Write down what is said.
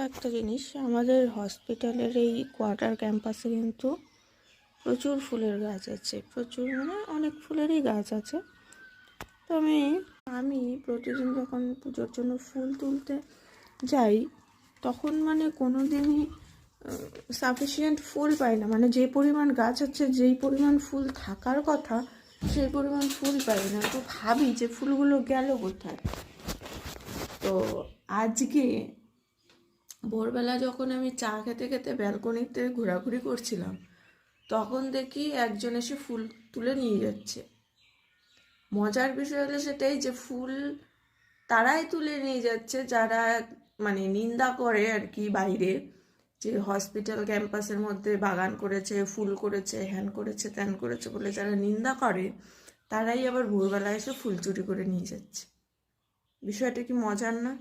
একটা জিনিস, আমাদের হসপিটালের এই কোয়ার্টার ক্যাম্পাসে কিন্তু প্রচুর ফুলের গাছ আছে, প্রচুর মানে অনেক ফুলেরই গাছ আছে। তো আমি প্রতিদিন যখন পুজোর জন্য ফুল তুলতে যাই, তখন মানে কোনো দিনই সাফিসিয়েন্ট ফুল পাই না। মানে যে পরিমাণ গাছ আছে, যেই পরিমাণ ফুল থাকার কথা, সেই পরিমাণ ফুল পাই না। তো ভাবি যে ফুলগুলো গেল কোথায়। তো আজকে ভোরবেলা যখন আমি চা খেতে খেতে ব্যালকনিতে ঘোরাঘুরি করছিলাম, তখন দেখি একজন এসে ফুল তুলে নিয়ে যাচ্ছে। মজার বিষয় হলো সেটাই যে ফুল তারাই তুলে নিয়ে যাচ্ছে যারা মানে নিন্দা করে আর কি, বাইরে যে হসপিটাল ক্যাম্পাসের মধ্যে বাগান করেছে, ফুল করেছে, হ্যান করেছে, ত্যান করেছে বলে যারা নিন্দা করে, তারাই আবার ভোরবেলা এসে ফুল চুরি করে নিয়ে যাচ্ছে। বিষয়টা কি মজার না?